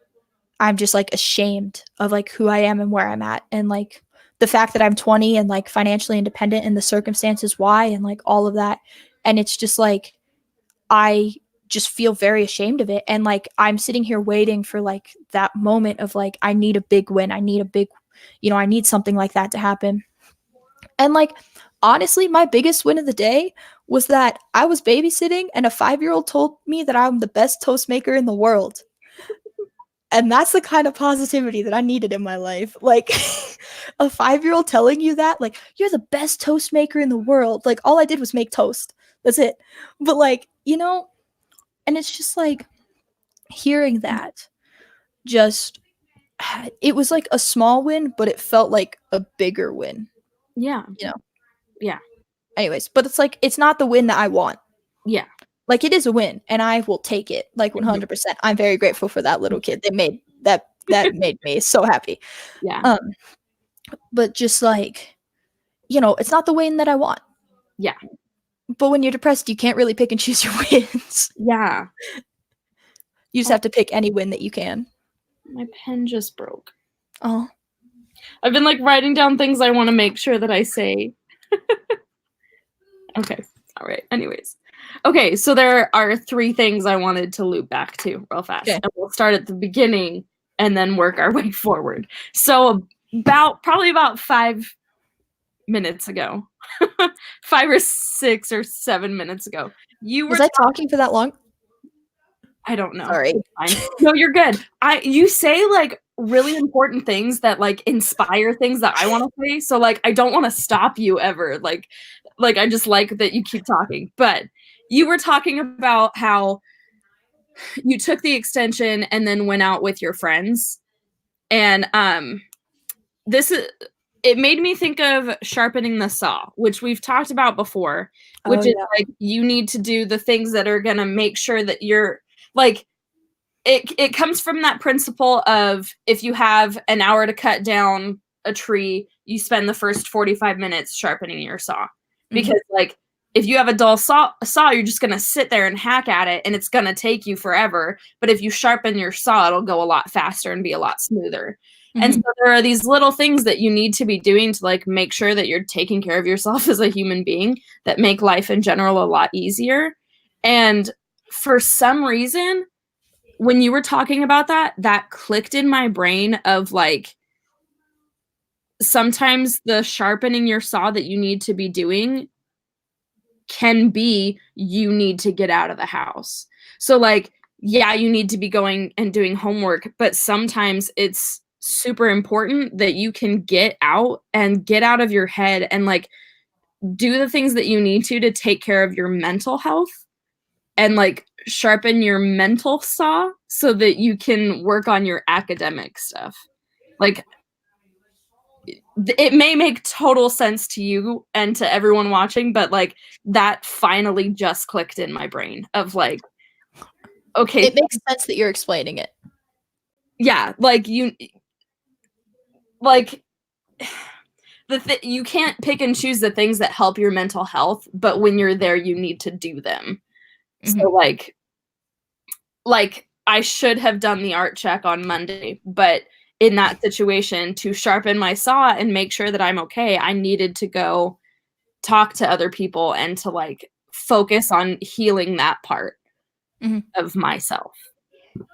I'm just like ashamed of like who I am and where I'm at, and like the fact that I'm 20 and like financially independent, and the circumstances why, and like all of that. And it's just like I just feel very ashamed of it. And like I'm sitting here waiting for like that moment of like I need a big win. I need a big, I need something like that to happen. And like honestly, my biggest win of the day was that I was babysitting, and a 5-year-old told me that I'm the best toast maker in the world. And that's the kind of positivity that I needed in my life. Like a 5-year-old telling you that, like, you're the best toast maker in the world. Like all I did was make toast. That's it. But like, and it's just like hearing that, just it was like a small win, but it felt like a bigger win. Yeah. Yeah. Anyways, but it's like it's not the win that I want. Yeah. Like it is a win, and I will take it like 100%. I'm very grateful for that little kid. They made that made me so happy. Yeah. But just like, it's not the win that I want. Yeah. But when you're depressed, you can't really pick and choose your wins. Yeah. You just have to pick any win that you can. My pen just broke. Oh. I've been like writing down things I want to make sure that I say. Okay. All right. Anyways. Okay. So there are 3 things I wanted to loop back to real fast. Okay. And we'll start at the beginning and then work our way forward. So probably about 5 minutes ago, 5 or 6 or 7 minutes ago, was I talking for that long? I don't know. Sorry. No, you're good. You say like really important things that like inspire things that I want to say. So like I don't want to stop you ever. Like I just like that you keep talking. But you were talking about how you took the extension and then went out with your friends. And it made me think of sharpening the saw, which we've talked about before, which is like you need to do the things that are going to make sure that you're like it comes from that principle of if you have an hour to cut down a tree, you spend the first 45 minutes sharpening your saw. Because like if you have a dull saw, you're just going to sit there and hack at it, and it's going to take you forever. But if you sharpen your saw, it'll go a lot faster and be a lot smoother. And so there are these little things that you need to be doing to like make sure that you're taking care of yourself as a human being that make life in general a lot easier. And for some reason, when you were talking about that clicked in my brain of like, sometimes the sharpening your saw that you need to be doing can be you need to get out of the house. So like, yeah, you need to be going and doing homework, but sometimes it's super important that you can get out of your head and like do the things that you need to take care of your mental health and like sharpen your mental saw so that you can work on your academic stuff. Like it may make total sense to you and to everyone watching, but like that finally just clicked in my brain of like, okay. It makes sense that you're explaining it. Yeah, like you can't pick and choose the things that help your mental health, but when you're there, you need to do them. Mm-hmm. So like I should have done the art check on Monday, but in that situation, to sharpen my saw and make sure that I'm okay, I needed to go talk to other people and to like focus on healing that part of myself.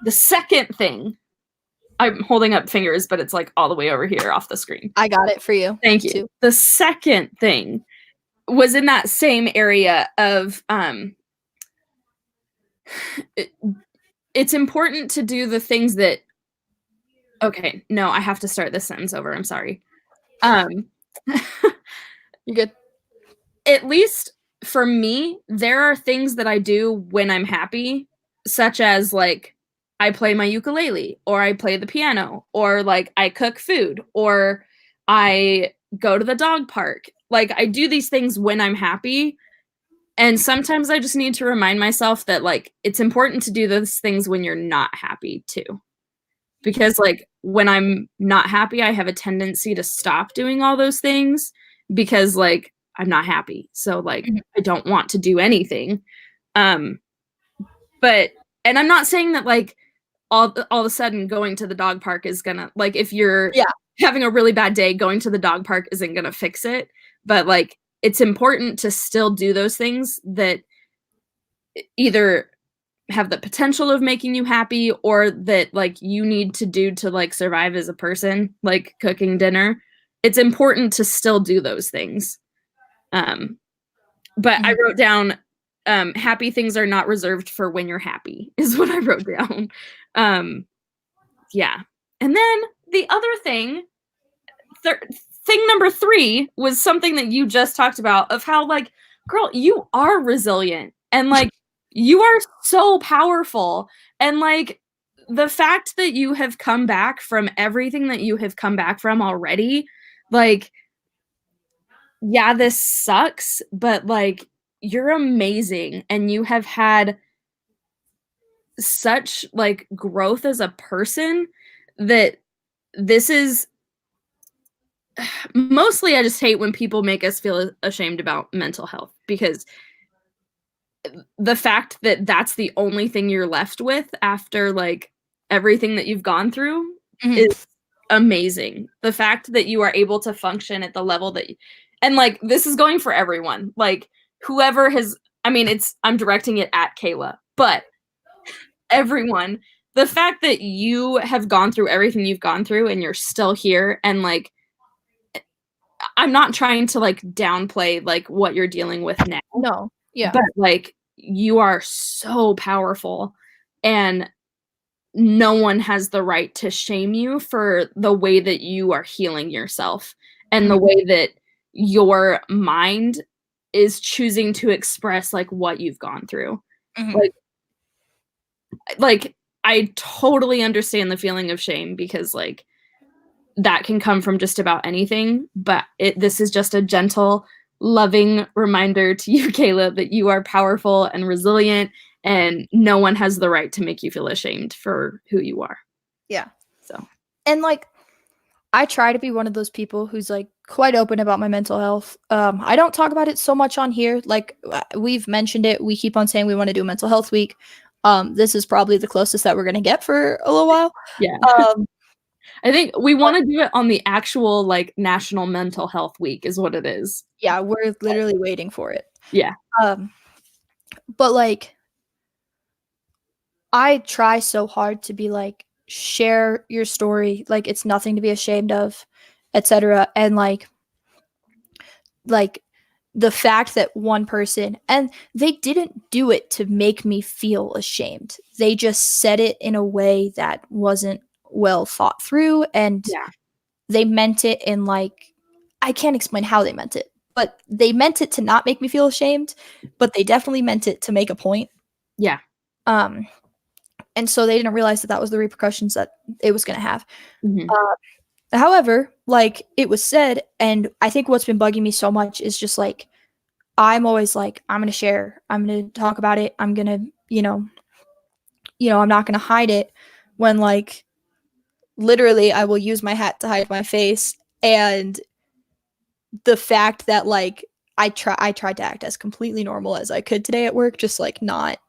The second thing, I'm holding up fingers, but it's like all the way over here off the screen. I got it for you. Thank you. Too. The second thing was in that same area of it's important to do the things that okay, no, I have to start this sentence over. I'm sorry. You're good. At least for me, there are things that I do when I'm happy, such as like I play my ukulele or I play the piano or like I cook food or I go to the dog park. Like I do these things when I'm happy. And sometimes I just need to remind myself that like it's important to do those things when you're not happy too. Because like when I'm not happy, I have a tendency to stop doing all those things because like I'm not happy. So like I don't want to do anything. But and I'm not saying that like all of a sudden going to the dog park is gonna like if you're having a really bad day, going to the dog park isn't gonna fix it. But like it's important to still do those things that either have the potential of making you happy or that like you need to do to like survive as a person, like cooking dinner. It's important to still do those things. But I wrote down happy things are not reserved for when you're happy is what I wrote down. Yeah. And then the other thing, thing number 3 was something that you just talked about of how like, girl, you are resilient and like you are so powerful. And like the fact that you have come back from everything that you have come back from already, like, yeah, this sucks, but like you're amazing and you have had such like growth as a person that this is mostly I just hate when people make us feel ashamed about mental health because the fact that that's the only thing you're left with after like everything that you've gone through is amazing. The fact that you are able to function at the level that and like this is going for everyone. Like whoever has I'm directing it at Kayla, but everyone, the fact that you have gone through everything you've gone through and you're still here and like I'm not trying to like downplay like what you're dealing with now. No. Yeah. But like you are so powerful and no one has the right to shame you for the way that you are healing yourself and the way that your mind is choosing to express like what you've gone through. Like I totally understand the feeling of shame because like that can come from just about anything, but this is just a gentle, loving reminder to you, Kayla, that you are powerful and resilient and no one has the right to make you feel ashamed for who you are. Yeah. So, and like, I try to be one of those people who's like quite open about my mental health. I don't talk about it so much on here. Like we've mentioned it. We keep on saying we want to do a mental health week. This is probably the closest that we're going to get for a little while. Yeah. I think we want to do it on the actual like National Mental Health Week is what it is. Yeah, we're literally waiting for it. Yeah. But like I try so hard to be like share your story, like it's nothing to be ashamed of, etc. And like the fact that one person, and they didn't do it to make me feel ashamed. They just said it in a way that wasn't well thought through, and Yeah. they meant it in like, I can't explain how they meant it, but they meant it to not make me feel ashamed, but they definitely meant it to make a point. Yeah. Um, and so they didn't realize that that was the repercussions that it was going to have. Mm-hmm. However, like it was said, and I think what's been bugging me so much is just like, I'm always like, I'm going to share, I'm going to talk about it, I'm going to, I'm not going to hide it, when like literally I will use my hat to hide my face. And the fact that like I tried to act as completely normal as I could today at work, just like not,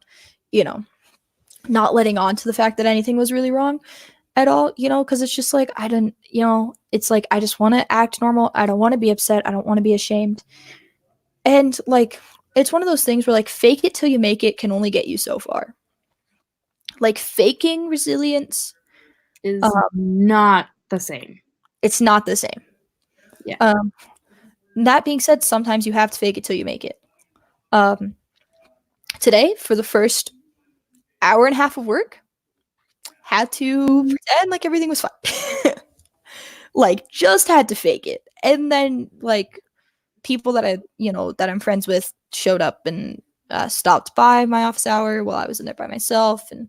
not letting on to the fact that anything was really wrong at all, because it's just like, I don't, it's like, I just want to act normal. I don't want to be upset. I don't want to be ashamed. And like, it's one of those things where like fake it till you make it can only get you so far. Like faking resilience Is not the same. it's not the same. Yeah. That being said, sometimes you have to fake it till you make it. Today, for the first hour and a half of work, had to pretend like everything was fine. Like, just had to fake it. And then, like, people that that I'm friends with showed up and stopped by my office hour while I was in there by myself. And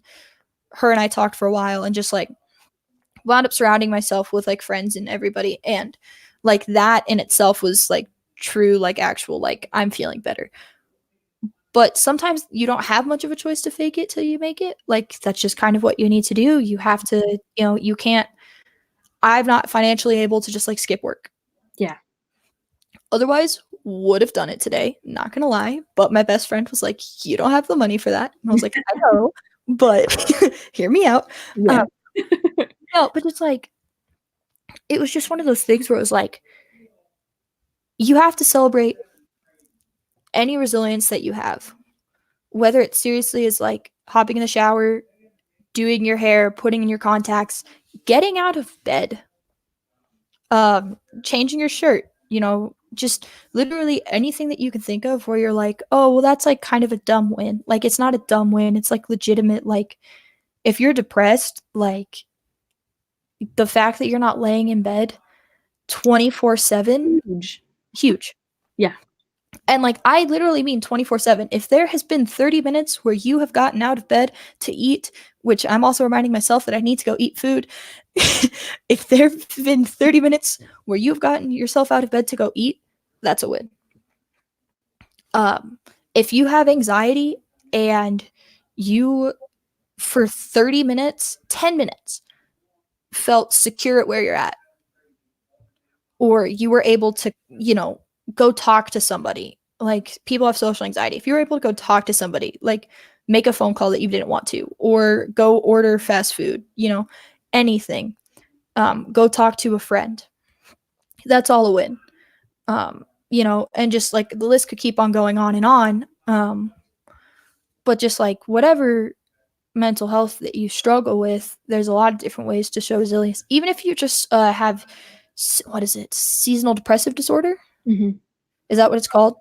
her and I talked for a while and just, like, wound up surrounding myself with, like, friends and everybody. And, like, that in itself was, like, true, like, actual, like, I'm feeling better. But sometimes you don't have much of a choice to fake it till you make it. Like, that's just kind of what you need to do. You have to, you can't. I'm not financially able to just like skip work. Yeah. Otherwise, would have done it today. Not gonna lie. But my best friend was like, "You don't have the money for that." And I was like, "I know, but hear me out." Yeah. No, but it's like, it was just one of those things where it was like, you have to celebrate any resilience that you have, whether it seriously is like hopping in the shower, doing your hair, putting in your contacts, getting out of bed, changing your shirt, just literally anything that you can think of where you're like, oh, well, that's like kind of a dumb win. Like, it's not a dumb win. It's like legitimate. Like, if you're depressed, like the fact that you're not laying in bed 24/7, huge. Yeah. And like, I literally mean 24/7. If there has been 30 minutes where you have gotten out of bed to eat, which I'm also reminding myself that I need to go eat food. If there have been 30 minutes where you've gotten yourself out of bed to go eat, that's a win. If you have anxiety and you, for 30 minutes, 10 minutes, felt secure at where you're at, or you were able to, go talk to somebody. Like, people have social anxiety. If you're able to go talk to somebody, like make a phone call that you didn't want to, or go order fast food, anything, go talk to a friend. That's all a win. And just like the list could keep on going on and on. But just like whatever mental health that you struggle with, there's a lot of different ways to show resilience. Even if you just have, what is it, seasonal depressive disorder? Mm-hmm. Is that what it's called?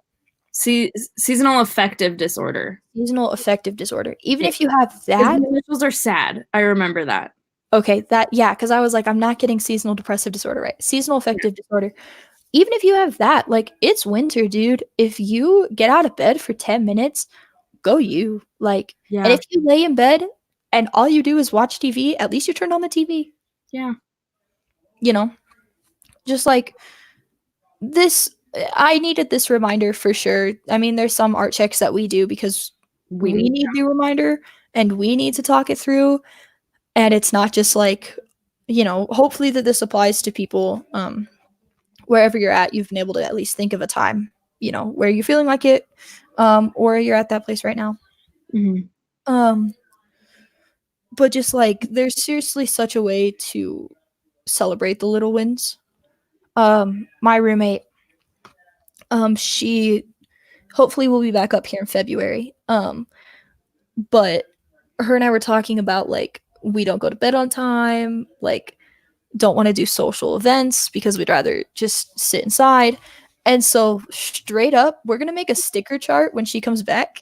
Seasonal affective disorder. Seasonal affective disorder. Even if you have that, the initials are SAD. I remember that. Okay, because I was like, I'm not getting seasonal depressive disorder right. Seasonal affective disorder. Even if you have that, like, it's winter, dude. If you get out of bed for 10 minutes, go you. Like, Yeah. And if you lay in bed and all you do is watch TV, at least you turned on the TV. Yeah. Just like this, I needed this reminder for sure. I mean, there's some art checks that we do because we need the reminder and we need to talk it through. And it's not just like, hopefully that this applies to people, wherever you're at, you've been able to at least think of a time, where you're feeling like it, or you're at that place right now. Mm-hmm. But just like, there's seriously such a way to celebrate the little wins. My roommate, she hopefully will be back up here in February. But her and I were talking about, like, we don't go to bed on time, like, don't want to do social events because we'd rather just sit inside. And so straight up, we're going to make a sticker chart when she comes back.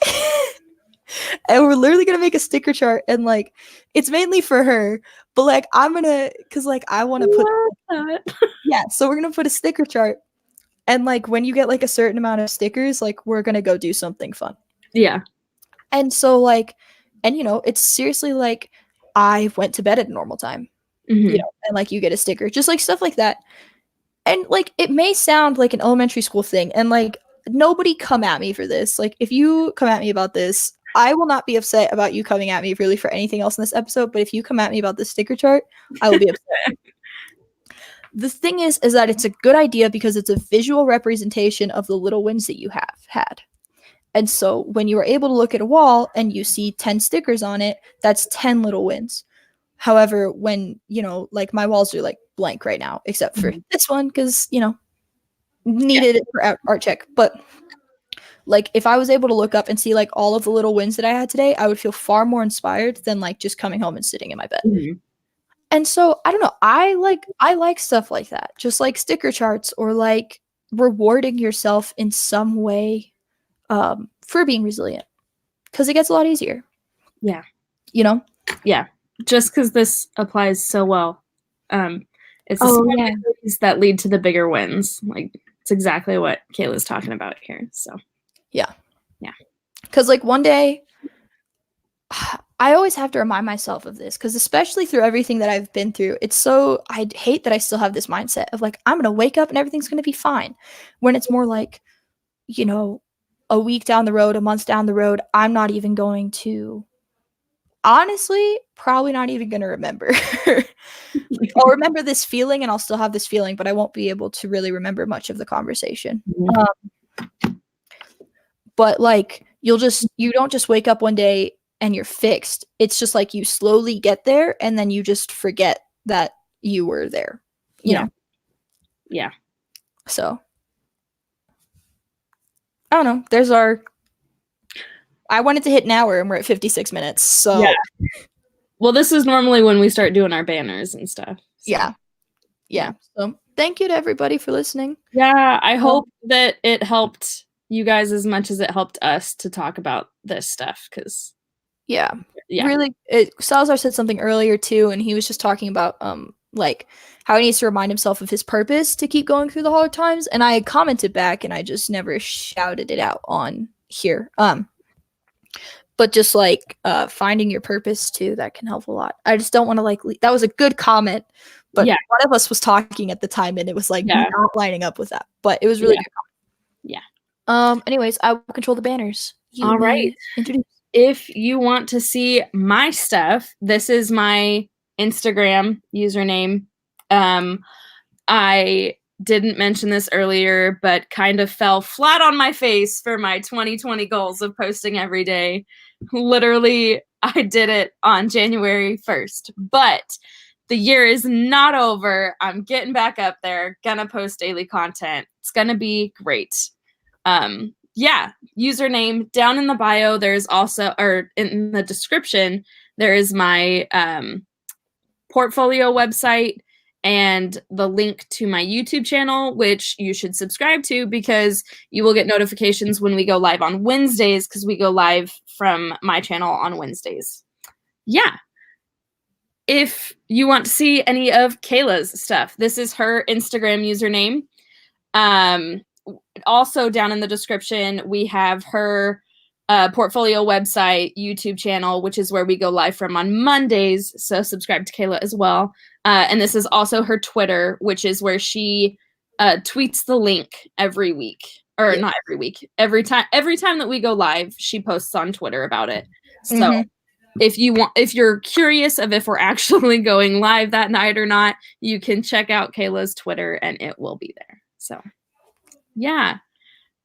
And we're literally going to make a sticker chart, and like, it's mainly for her, But like I'm gonna, cause like I want to put so we're gonna put a sticker chart, and like when you get like a certain amount of stickers, like we're gonna go do something fun. Yeah. And so like, and you know, it's seriously like I went to bed at a normal time, you know, and like you get a sticker, just like stuff like that. And like it may sound like an elementary school thing, and like nobody come at me for this. Like if you come at me about this, I will not be upset about you coming at me really for anything else in this episode. But if you come at me about the sticker chart, I will be upset. The thing is that it's a good idea because it's a visual representation of the little wins that you have had. And so when you are able to look at a wall and you see 10 stickers on it, that's 10 little wins. However, when, you know, like my walls are like blank right now, except for this one, because, you know, needed it for art check. But like if I was able to look up and see like all of the little wins that I had today, I would feel far more inspired than like just coming home and sitting in my bed. And so I don't know, I like stuff like that, just like sticker charts or like rewarding yourself in some way for being resilient, because it gets a lot easier. Yeah. You know? Yeah. Just because this applies so well. It's the small things that lead to the bigger wins. Like it's exactly what Kayla's talking about here. So yeah. Because like one day I always have to remind myself of this, because especially through everything that I've been through, it's so, I hate that I still have this mindset of like, I'm going to wake up and everything's going to be fine. When it's more like, you know, a week down the road, a month down the road, I'm not even going to, honestly, probably not even going to remember. Like, I'll remember this feeling and I'll still have this feeling, but I won't be able to really remember much of the conversation. But like, you don't just wake up one day and you're fixed. It's just like you slowly get there and then you just forget that you were there, you know? Yeah. So I don't know. I wanted to hit an hour and we're at 56 minutes. So yeah. Well, this is normally when we start doing our banners and stuff. So. Yeah. So thank you to everybody for listening. Yeah. I hope that it helped you guys as much as it helped us to talk about this stuff. Cause really, Salazar said something earlier too. And he was just talking about, like how he needs to remind himself of his purpose to keep going through the hard times. And I commented back and I just never shouted it out on here. But just like finding your purpose too, that can help a lot. I just don't want to that was a good comment, but one of us was talking at the time and it was like not lining up with that, but it was really good comment. Anyways, I will control the banners. All right. Introduce. If you want to see my stuff, this is my Instagram username. I didn't mention this earlier, but kind of fell flat on my face for my 2020 goals of posting every day. Literally, I did it on January 1st, but the year is not over. I'm getting back up there, gonna post daily content. It's gonna be great. Username down in the bio. There's also, or in the description, there is my portfolio website and the link to my YouTube channel, which you should subscribe to because you will get notifications when we go live on Wednesdays, because we go live from my channel on Wednesdays. Yeah. If you want to see any of Kayla's stuff, this is her Instagram username. Also down in the description, we have her portfolio website, YouTube channel, which is where we go live from on Mondays. So subscribe to Kayla as well. And this is also her Twitter, which is where she tweets the link every week, or not every week, every time that we go live, she posts on Twitter about it. So if you're curious of if we're actually going live that night or not, you can check out Kayla's Twitter and it will be there. So yeah.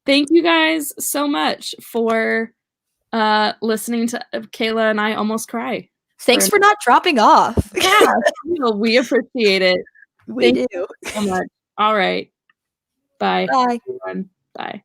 Thank you guys so much for listening to Kayla and I almost cry. Thanks for not dropping off. Yeah, we appreciate it. We do. So much. All right. Bye. Bye. Everyone. Bye.